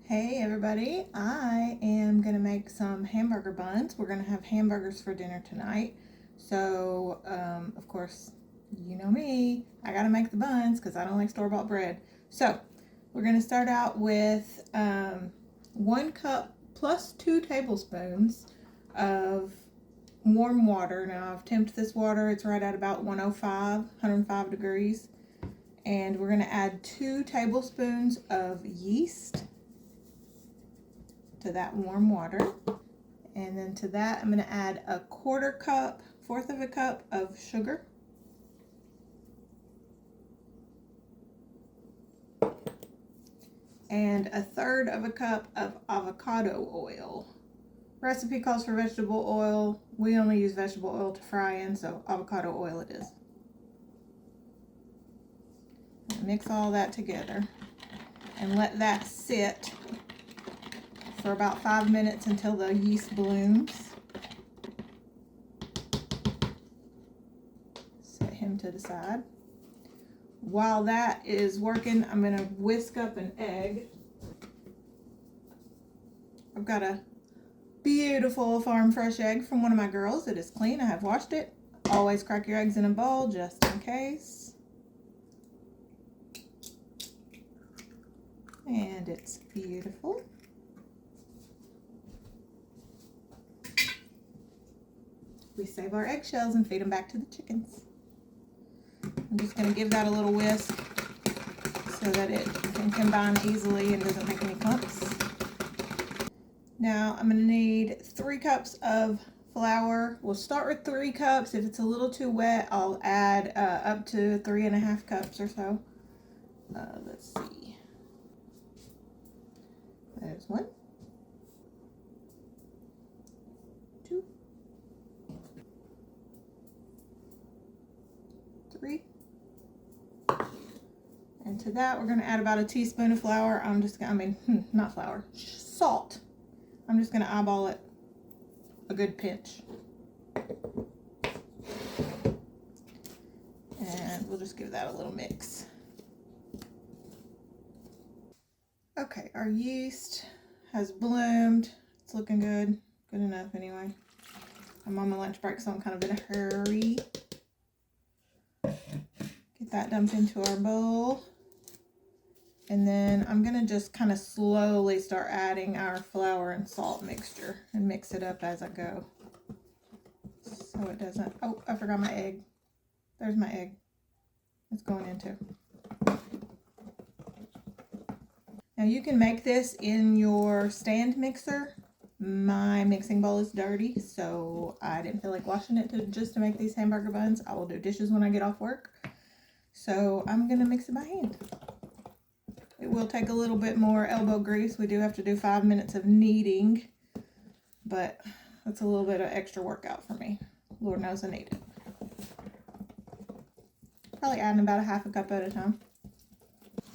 Hey everybody, I am going to make some hamburger buns. We're going to have hamburgers for dinner tonight. So, of course, you know me, I got to make the buns because I don't like store-bought bread. So, we're going to start out with 1 cup plus 2 tablespoons of warm water. Now, I've temped this water. It's right at about 105 degrees. And we're going to add 2 tablespoons of yeast to that warm water, and then to that I'm going to add a 1/4 cup, 1/4 of a cup of sugar, and a 1/3 of a cup of avocado oil. Recipe calls for vegetable oil. We only use vegetable oil to fry in, so avocado oil it is. Mix all that together and let that sit for about 5 minutes until the yeast blooms. Set him to the side. While that is working, I'm going to whisk up an egg. I've got a beautiful farm fresh egg from one of my girls. It is clean. I have washed it. Always crack your eggs in a bowl just in case. And it's beautiful. We save our eggshells and feed them back to the chickens. I'm just going to give that a little whisk so that it can combine easily and doesn't make any clumps. Now I'm going to need 3 cups of flour. We'll start with 3 cups. If it's a little too wet, I'll add up to 3.5 cups or so. Let's see. There's 1, 2, 3. And to that, we're going to add about a teaspoon of flour. Not flour, salt. I'm just going to eyeball it a good pinch. And we'll just give that a little mix. Okay, our yeast has bloomed. It's looking good. Good enough anyway. I'm on my lunch break, so I'm kind of in a hurry. Get that dumped into our bowl. And then I'm going to just kind of slowly start adding our flour and salt mixture and mix it up as I go. So it doesn't... Oh, I forgot my egg. There's my egg. It's going in too. Now you can make this in your stand mixer. My mixing bowl is dirty, so I didn't feel like washing it just to make these hamburger buns. I will do dishes when I get off work. So I'm going to mix it by hand. It will take a little bit more elbow grease. We do have to do 5 minutes of kneading, but that's a little bit of extra workout for me. Lord knows I need it. Probably adding about 1/2 cup at a time.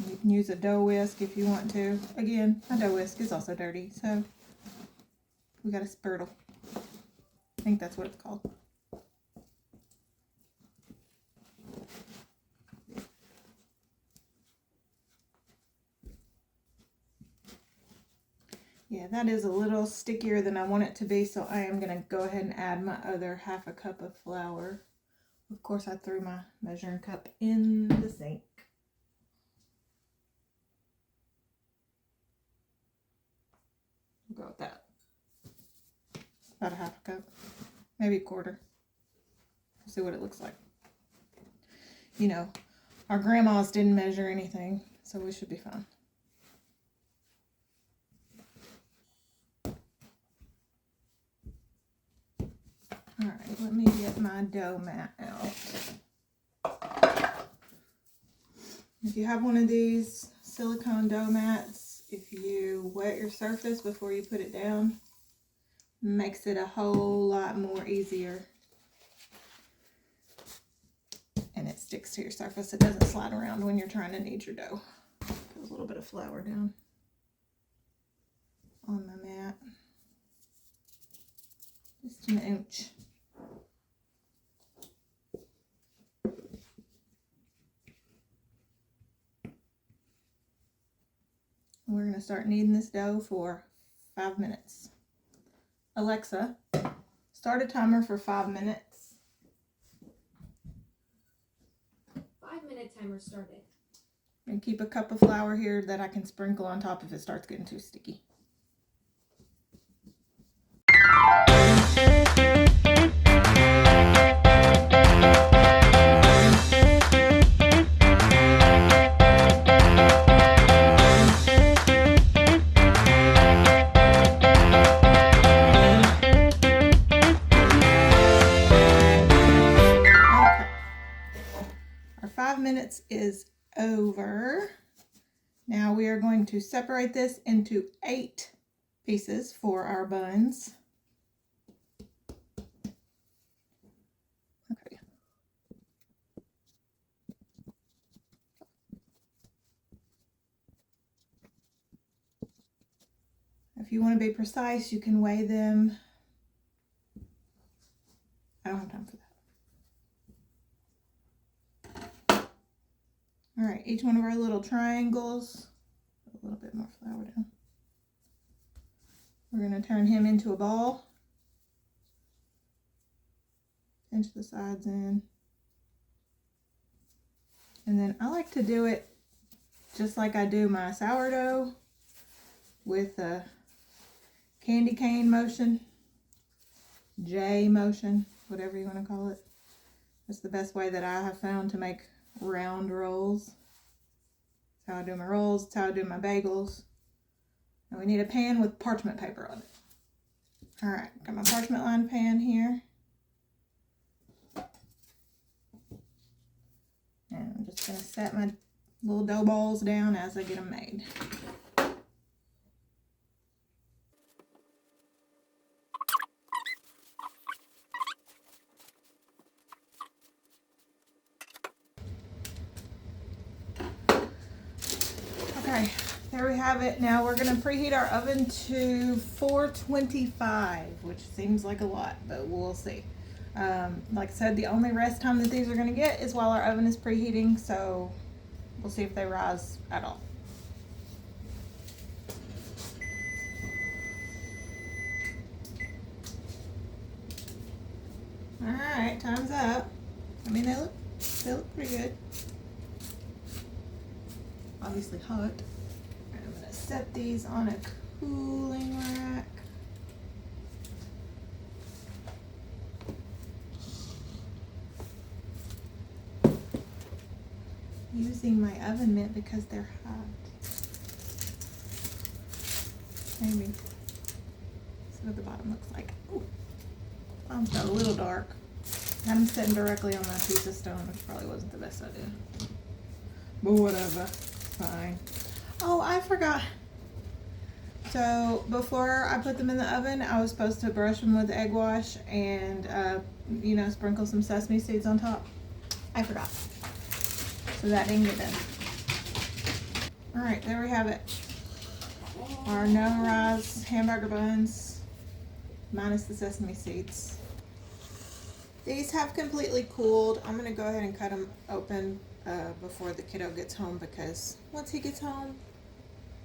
You can use a dough whisk if you want to. Again, my dough whisk is also dirty, so we got a spurtle. I think that's what it's called. Yeah, that is a little stickier than I want it to be, so I am going to go ahead and add my other 1/2 cup of flour. Of course, I threw my measuring cup in the sink. We'll go with that. About 1/2 cup, maybe 1/4. See what it looks like. You know, our grandmas didn't measure anything, so we should be fine. All right, let me get my dough mat out. If you have one of these silicone dough mats, if you wet your surface before you put it down, makes it a whole lot more easier. And it sticks to your surface. It doesn't slide around when you're trying to knead your dough. Put a little bit of flour down on my mat. Just an inch. We're going to start kneading this dough for 5 minutes. Alexa, start a timer for 5 minutes. 5-minute timer started. And keep a cup of flour here that I can sprinkle on top if it starts getting too sticky. Our 5 minutes is over. Now we are going to separate this into 8 pieces for our buns. Okay. If you want to be precise, you can weigh them. I don't have time for that. All right, each one of our little triangles, a little bit more flour down. We're going to turn him into a ball. Pinch the sides in. And then I like to do it just like I do my sourdough with a candy cane motion, J motion, whatever you want to call it. That's the best way that I have found to make round rolls. That's how I do my rolls. That's how I do my bagels. And we need a pan with parchment paper on it. All right, got my parchment lined pan here. And I'm just going to set my little dough balls down as I get them made. Okay, there we have it. Now we're going to preheat our oven to 425, which seems like a lot, but we'll see. Like I said, the only rest time that these are going to get is while our oven is preheating, so we'll see if they rise at all. All right, time's up. I mean, they look pretty good. Obviously hot. Right, I'm going to set these on a cooling rack. Using my oven mitt because they're hot. Maybe. See what the bottom looks like. Ooh, bottom's got a little dark. Had them sitting directly on my piece of stone, which probably wasn't the best idea. But whatever. Fine. Oh, I forgot. So before I put them in the oven, I was supposed to brush them with egg wash and, sprinkle some sesame seeds on top. I forgot. So that didn't get done. All right, there we have it. Our no-rise hamburger buns, minus the sesame seeds. These have completely cooled. I'm gonna go ahead and cut them open before the kiddo gets home, because once he gets home,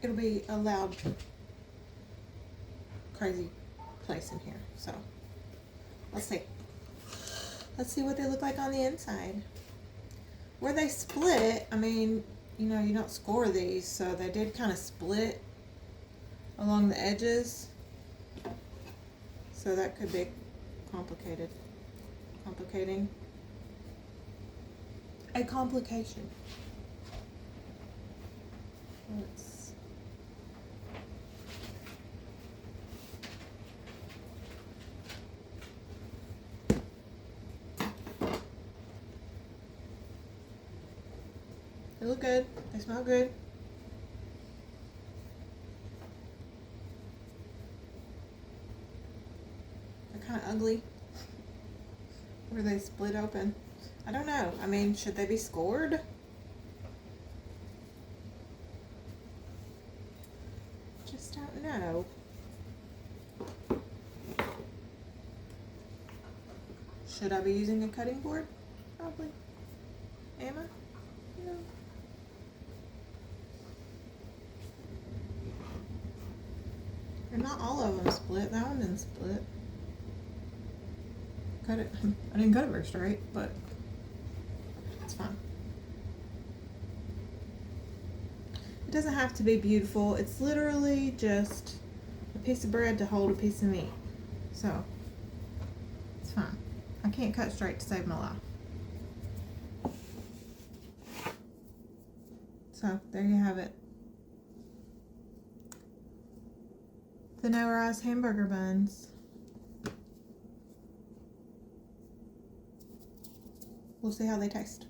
it'll be a loud, crazy place in here. So let's see. Let's see what they look like on the inside. Where they split, I mean, you don't score these, so they did kind of split along the edges. So that could be complicating. A complication. They look good. They smell good. They're kind of ugly. Where they split open. I don't know. I mean, should they be scored? Just don't know. Should I be using a cutting board? Probably. Am I? No. not all of them split. That one didn't split. Cut it. I didn't cut it very straight, but it's fine. It doesn't have to be beautiful. It's literally just a piece of bread to hold a piece of meat. So, it's fine. I can't cut straight to save my life. So, there you have it. The no-rise hamburger buns. We'll see how they taste.